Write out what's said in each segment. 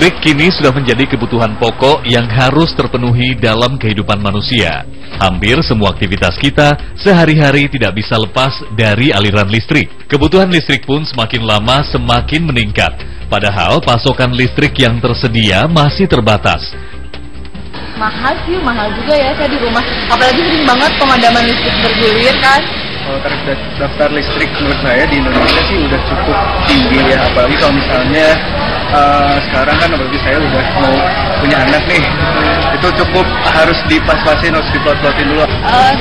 Listrik kini sudah menjadi kebutuhan pokok yang harus terpenuhi dalam kehidupan manusia. Hampir semua aktivitas kita sehari-hari tidak bisa lepas dari aliran listrik. Kebutuhan listrik pun semakin lama semakin meningkat. Padahal pasokan listrik yang tersedia masih terbatas. Mahal sih, mahal juga ya saya di rumah. Apalagi sering banget pemadaman listrik bergulir kan. Kalau tarif daftar listrik menurut saya di Indonesia sih udah cukup tinggi ya. Apalagi kalau misalnya sekarang kan apalagi saya udah mau punya anak nih. Itu cukup harus dipas-pasin, harus diplot-plotin dulu.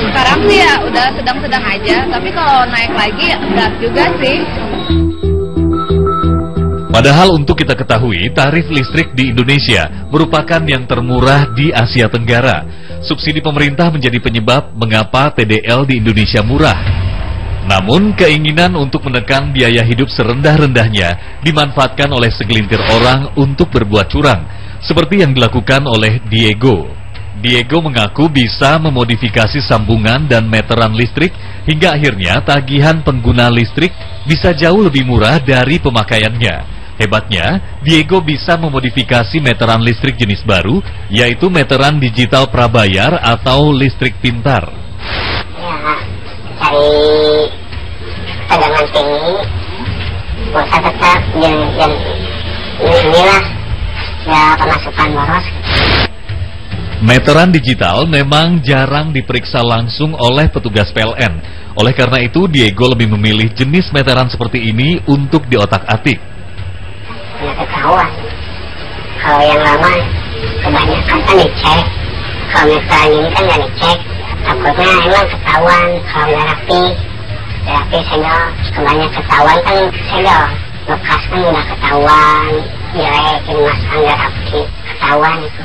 Sekarang sih ya udah sedang-sedang aja. Tapi kalau naik lagi berat juga sih. Padahal untuk kita ketahui, tarif listrik di Indonesia merupakan yang termurah di Asia Tenggara. Subsidi pemerintah menjadi penyebab mengapa TDL di Indonesia murah. Namun, keinginan untuk menekan biaya hidup serendah-rendahnya dimanfaatkan oleh segelintir orang untuk berbuat curang, seperti yang dilakukan oleh Diego. Diego mengaku bisa memodifikasi sambungan dan meteran listrik hingga akhirnya tagihan pengguna listrik bisa jauh lebih murah dari pemakaiannya. Hebatnya, Diego bisa memodifikasi meteran listrik jenis baru, yaitu meteran digital prabayar atau listrik pintar. Ya, cari tegangan tinggi, pulsa tetap, dan inilah ya pemasukan boros. Meteran digital memang jarang diperiksa langsung oleh petugas PLN. Oleh karena itu, Diego lebih memilih jenis meteran seperti ini untuk diotak-atik. Ya ketahuan. Kalau yang lama kebanyakan kan dicek. Kalau meteran ini kan nggak dicek. Takutnya emang ketahuan kalau nggak rapi segel. Kebanyakan ketahuan kan segel. Bekas kan udah ketahuan. Jelek, masang nggak rapi, ketahuan itu.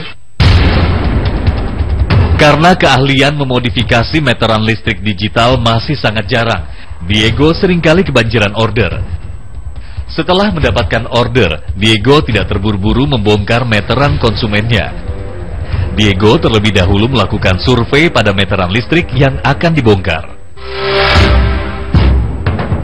Karena keahlian memodifikasi meteran listrik digital masih sangat jarang, Diego seringkali kebanjiran order. Setelah mendapatkan order, Diego tidak terburu-buru membongkar meteran konsumennya. Diego terlebih dahulu melakukan survei pada meteran listrik yang akan dibongkar.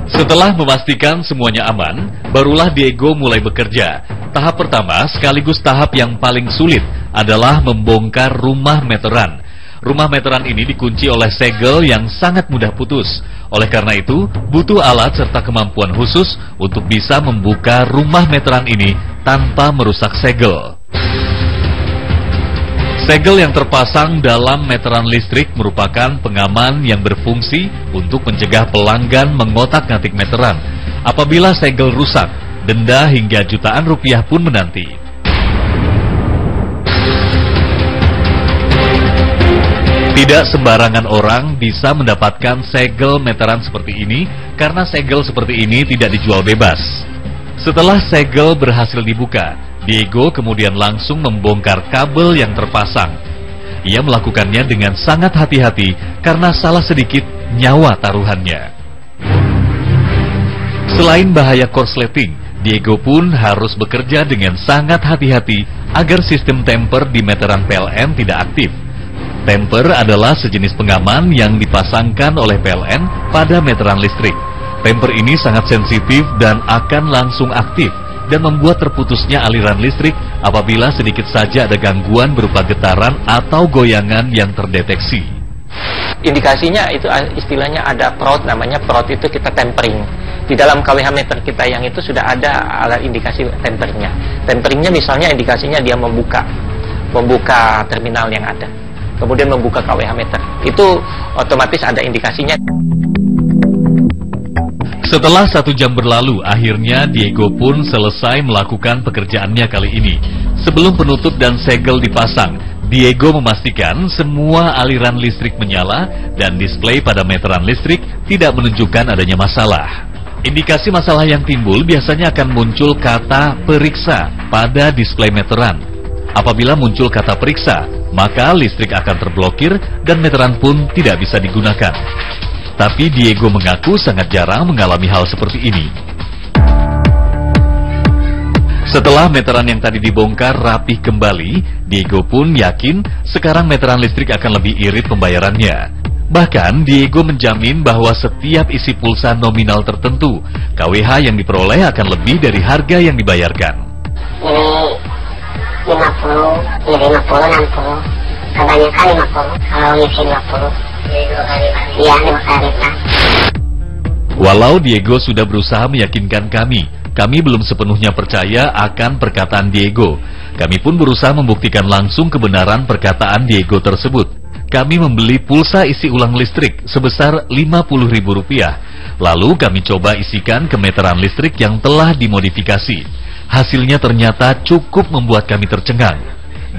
Setelah memastikan semuanya aman, barulah Diego mulai bekerja. Tahap pertama, sekaligus tahap yang paling sulit, adalah membongkar rumah meteran. Rumah meteran ini dikunci oleh segel yang sangat mudah putus. Oleh karena itu, butuh alat serta kemampuan khusus untuk bisa membuka rumah meteran ini tanpa merusak segel. Segel yang terpasang dalam meteran listrik merupakan pengaman yang berfungsi untuk mencegah pelanggan mengotak-ngatik meteran. Apabila segel rusak, denda hingga jutaan rupiah pun menanti. Tidak sembarangan orang bisa mendapatkan segel meteran seperti ini karena segel seperti ini tidak dijual bebas. Setelah segel berhasil dibuka, Diego kemudian langsung membongkar kabel yang terpasang. Ia melakukannya dengan sangat hati-hati karena salah sedikit nyawa taruhannya. Selain bahaya korsleting, Diego pun harus bekerja dengan sangat hati-hati agar sistem temper di meteran PLN tidak aktif. Temper adalah sejenis pengaman yang dipasangkan oleh PLN pada meteran listrik. Temper ini sangat sensitif dan akan langsung aktif dan membuat terputusnya aliran listrik apabila sedikit saja ada gangguan berupa getaran atau goyangan yang terdeteksi. Indikasinya itu istilahnya ada prot, namanya prot itu kita tempering. Di dalam KWH meter kita yang itu sudah ada alat indikasi temperingnya. Temperingnya misalnya indikasinya dia membuka terminal yang ada. Kemudian membuka KWH meter, itu otomatis ada indikasinya. Setelah 1 jam berlalu, akhirnya Diego pun selesai melakukan pekerjaannya kali ini. Sebelum penutup dan segel dipasang, Diego memastikan semua aliran listrik menyala dan display pada meteran listrik tidak menunjukkan adanya masalah. Indikasi masalah yang timbul biasanya akan muncul kata periksa pada display meteran. Apabila muncul kata periksa, maka listrik akan terblokir dan meteran pun tidak bisa digunakan. Tapi Diego mengaku sangat jarang mengalami hal seperti ini. Setelah meteran yang tadi dibongkar rapih kembali, Diego pun yakin sekarang meteran listrik akan lebih irit pembayarannya. Bahkan Diego menjamin bahwa setiap isi pulsa nominal tertentu, KWH yang diperoleh akan lebih dari harga yang dibayarkan. Ini 50, ya 50, 60. Kebanyakan 50, kalau ngisi 20. Iya, 5 kali lipat. Walau Diego sudah berusaha meyakinkan kami belum sepenuhnya percaya akan perkataan Diego. Kami pun berusaha membuktikan langsung kebenaran perkataan Diego tersebut. Kami membeli pulsa isi ulang listrik sebesar Rp50.000. Lalu kami coba isikan ke meteran listrik yang telah dimodifikasi. Hasilnya ternyata cukup membuat kami tercengang.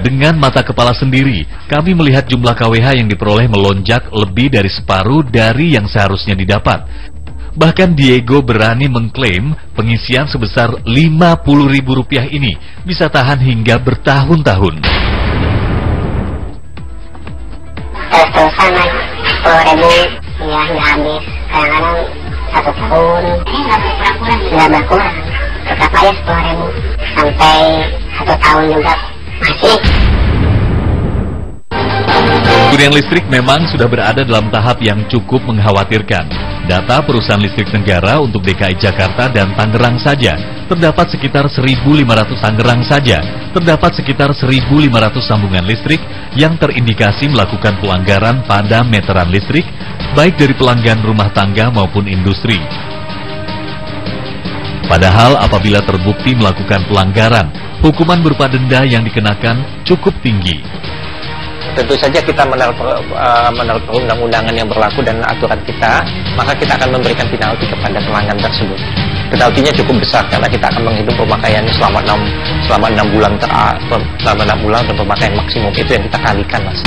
Dengan mata kepala sendiri, kami melihat jumlah KWH yang diperoleh melonjak lebih dari separuh dari yang seharusnya didapat. Bahkan Diego berani mengklaim pengisian sebesar Rp50.000 ini bisa tahan hingga bertahun-tahun. Terus-terusan naik 10.000, ya nggak habis. Kadang-kadang 1 tahun, nggak berkurang. Tetap aja 10.000, sampai 1 tahun juga masih. Gurian listrik memang sudah berada dalam tahap yang cukup mengkhawatirkan. Data perusahaan listrik negara untuk DKI Jakarta dan Tangerang saja, terdapat sekitar 1.500 Tangerang saja, terdapat sekitar 1.500 sambungan listrik yang terindikasi melakukan pelanggaran pada meteran listrik, baik dari pelanggan rumah tangga maupun industri. Padahal apabila terbukti melakukan pelanggaran, hukuman berupa denda yang dikenakan cukup tinggi. Tentu saja kita menurut undang-undangan yang berlaku dan aturan kita, maka kita akan memberikan penalti kepada pelanggan tersebut. Penaltinya cukup besar karena kita akan menghitung pemakaiannya selama 6 bulan dan pemakaian maksimum itu yang kita kalikan, Mas.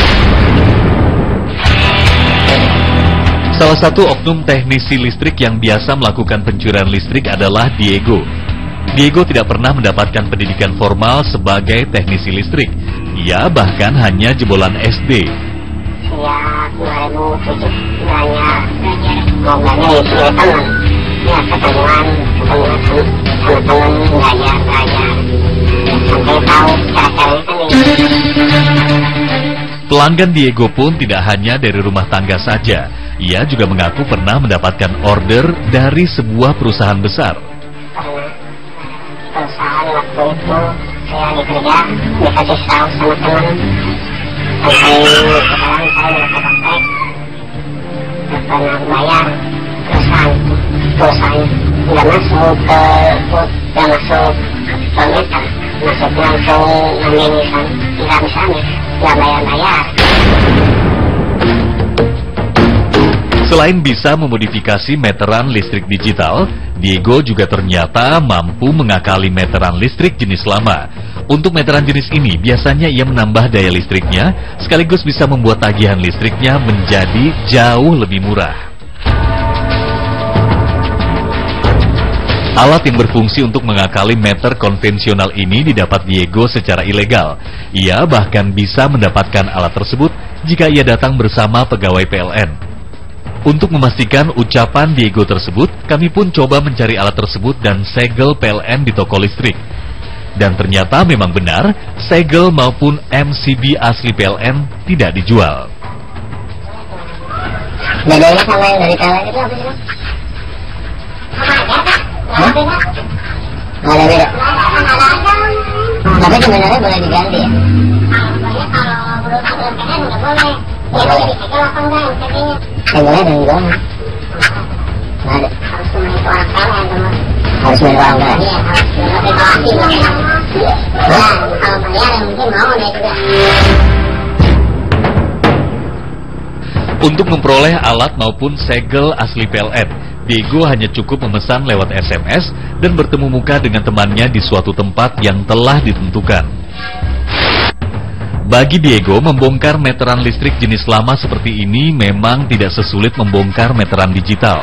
Salah satu oknum teknisi listrik yang biasa melakukan pencurian listrik adalah Diego. Diego tidak pernah mendapatkan pendidikan formal sebagai teknisi listrik. Ia bahkan hanya jebolan SD. Sejak 2007 belajar di sini teman. Ya ketemuan sama teman belajar. Sampai tahu cara-caranya kan. Pelanggan Diego pun tidak hanya dari rumah tangga saja. Ia juga mengaku pernah mendapatkan order dari sebuah perusahaan besar. Perusahaan waktu itu saya lagi kerja, dikasih tahu sama teman. Sampai sekarang saya udah kontak, nggak pernah bayar perusahaan nggak masuk ke meter, masuk langsung meminisan, nggak bisa nih, nggak bayar. Selain bisa memodifikasi meteran listrik digital, Diego juga ternyata mampu mengakali meteran listrik jenis lama. Untuk meteran jenis ini, biasanya ia menambah daya listriknya, sekaligus bisa membuat tagihan listriknya menjadi jauh lebih murah. Alat yang berfungsi untuk mengakali meter konvensional ini didapat Diego secara ilegal. Ia bahkan bisa mendapatkan alat tersebut jika ia datang bersama pegawai PLN. Untuk memastikan ucapan Diego tersebut, kami pun coba mencari alat tersebut dan segel PLN di toko listrik. Dan ternyata memang benar, segel maupun MCB asli PLN tidak dijual. Bedanya sama yang dari PLN itu apa sih? Nggak ada beda. Tapi sebenarnya boleh diganti ya? Kalau menurut aturan PLN nggak boleh. Ya boleh disegel apa enggak MCB-nya? Segelnya dan juga nggak ada. Harus memiliki orang PLN teman. Harus memiliki orang PLN? Iya, harus memiliki orang PLN. Ya, kalau bayar ya mungkin mau deh juga. Untuk memperoleh alat maupun segel asli PLN, Diego hanya cukup memesan lewat SMS dan bertemu muka dengan temannya di suatu tempat yang telah ditentukan. Bagi Diego, membongkar meteran listrik jenis lama seperti ini memang tidak sesulit membongkar meteran digital.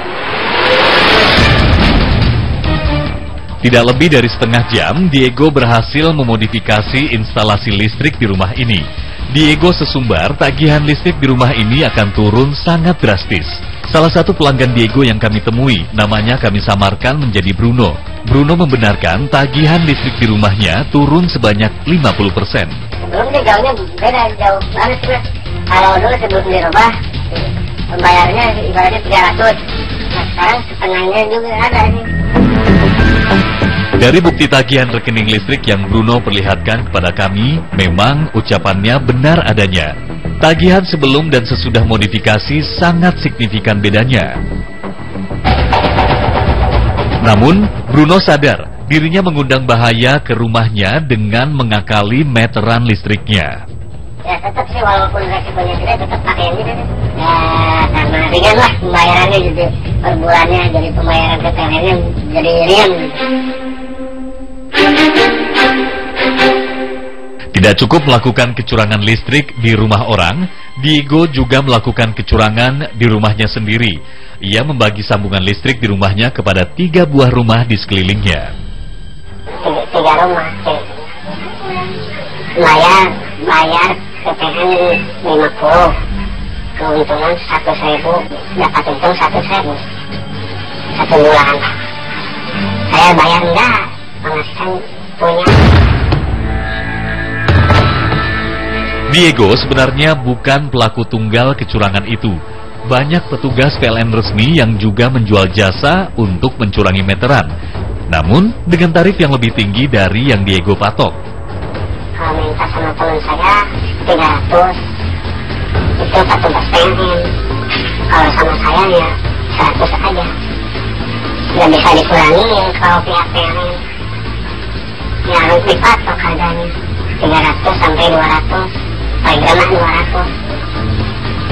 Tidak lebih dari setengah jam, Diego berhasil memodifikasi instalasi listrik di rumah ini. Diego sesumbar, tagihan listrik di rumah ini akan turun sangat drastis. Salah satu pelanggan Diego yang kami temui, namanya kami samarkan menjadi Bruno. Bruno membenarkan tagihan listrik di rumahnya turun sebanyak 50%. Belum sih jauhnya beda, jauh banget sih. Kalau dulu sebelum dirubah, bayarnya ibaratnya 300. Nah sekarang setengahnya juga ada nih. Dari bukti tagihan rekening listrik yang Bruno perlihatkan kepada kami, memang ucapannya benar adanya. Tagihan sebelum dan sesudah modifikasi sangat signifikan bedanya. Namun, Bruno sadar dirinya mengundang bahaya ke rumahnya dengan mengakali meteran listriknya. Ya tetap sih, walaupun resikonya gede tetap pakai yang gitu. Ya karena ringan lah pembayarannya, jadi per bulannya, jadi pembayaran PPLN-nya jadi ringan. Tidak cukup melakukan kecurangan listrik di rumah orang, Diego juga melakukan kecurangan di rumahnya sendiri. Ia membagi sambungan listrik di rumahnya kepada 3 buah rumah di sekelilingnya. 3 rumah, bayar PPN 50, keuntungan 1.000, dapat untung 1.000 1 bulan. Saya bayar enggak, penghasilan punya. Diego sebenarnya bukan pelaku tunggal kecurangan itu. Banyak petugas PLN resmi yang juga menjual jasa untuk mencurangi meteran. Namun, dengan tarif yang lebih tinggi dari yang Diego patok. Kalau minta sama teman saya 300, itu petugas PLN. Kalau sama saya ya 100 aja. Nggak bisa dikurangin kalau pihak PLN. Ya harus dipatok harganya 300 sampai 200. Paling lama 200,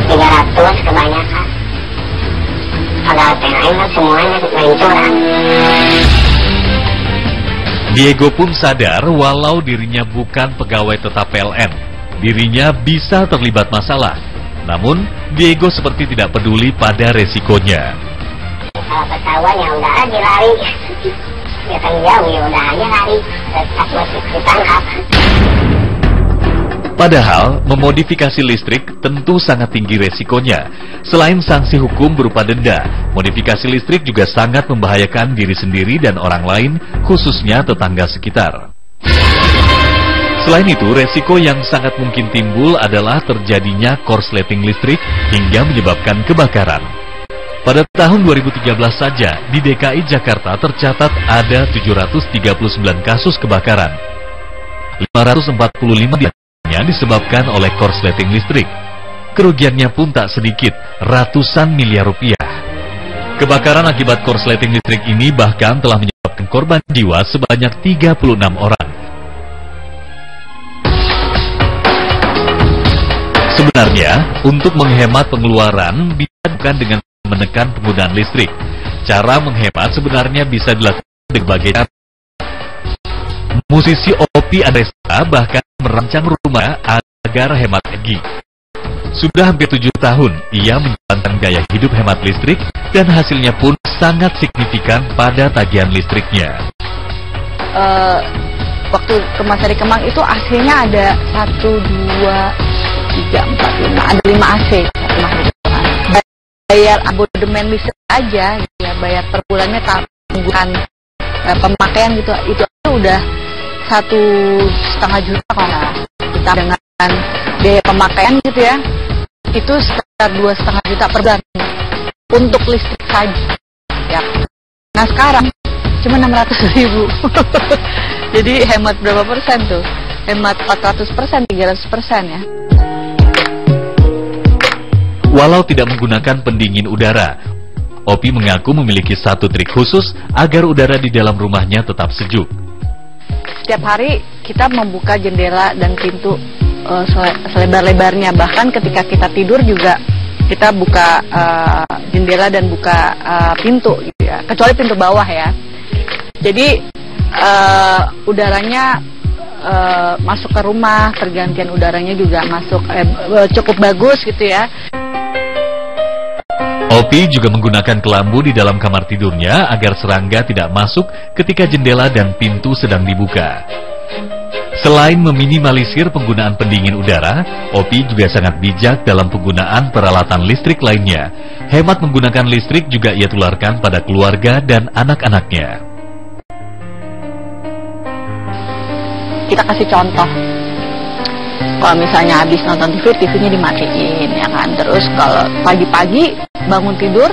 300 kebanyakan. Kalau PLN kan semuanya main curang. Diego pun sadar walau dirinya bukan pegawai tetap PLN, dirinya bisa terlibat masalah. Namun, Diego seperti tidak peduli pada resikonya. Kalau ketahuan ya udah aja lari. Datang jauh ya udah aja lari. Takut ditangkap. Padahal, memodifikasi listrik tentu sangat tinggi resikonya. Selain sanksi hukum berupa denda, modifikasi listrik juga sangat membahayakan diri sendiri dan orang lain, khususnya tetangga sekitar. Selain itu, resiko yang sangat mungkin timbul adalah terjadinya korsleting listrik hingga menyebabkan kebakaran. Pada tahun 2013 saja, di DKI Jakarta tercatat ada 739 kasus kebakaran. 545 disebabkan oleh korsleting listrik. Kerugiannya pun tak sedikit, ratusan miliar rupiah. Kebakaran akibat korsleting listrik ini bahkan telah menyebabkan korban jiwa sebanyak 36 orang. Sebenarnya, untuk menghemat pengeluaran bisa bukan dengan menekan penggunaan listrik. Cara menghemat sebenarnya bisa dilakukan dengan berbagai cara. Musisi Oppie Andresta bahkan merancang rumah agar hemat energi. Sudah hampir 7 tahun, ia menjalankan gaya hidup hemat listrik dan hasilnya pun sangat signifikan pada tagihan listriknya. Waktu ke Mas Ari Kemang itu AC-nya ada 1, 2, 3, 4, 5, ada 5 AC. Bayar abodemen listrik aja, ya bayar per bulannya tanggungan pemakaian gitu, itu udah 1,5 juta kalau kita dengan biaya pemakaian gitu ya, itu sekitar 2,5 juta per bulan untuk listrik saja ya. Nah sekarang cuma 600.000 jadi hemat berapa persen tuh? Hemat 400%, 300% ya. Walau tidak menggunakan pendingin udara, Oppie mengaku memiliki satu trik khusus agar udara di dalam rumahnya tetap sejuk. Setiap hari kita membuka jendela dan pintu selebar-lebarnya. Bahkan ketika kita tidur juga kita buka jendela dan buka pintu gitu ya. Kecuali pintu bawah ya. Jadi udaranya masuk ke rumah, pergantian udaranya juga masuk cukup bagus gitu ya. Oppie juga menggunakan kelambu di dalam kamar tidurnya agar serangga tidak masuk ketika jendela dan pintu sedang dibuka. Selain meminimalisir penggunaan pendingin udara, Oppie juga sangat bijak dalam penggunaan peralatan listrik lainnya. Hemat menggunakan listrik juga ia tularkan pada keluarga dan anak-anaknya. Kita kasih contoh. Kalau misalnya habis nonton TV, TV-nya dimatiin ya kan. Terus kalau pagi-pagi bangun tidur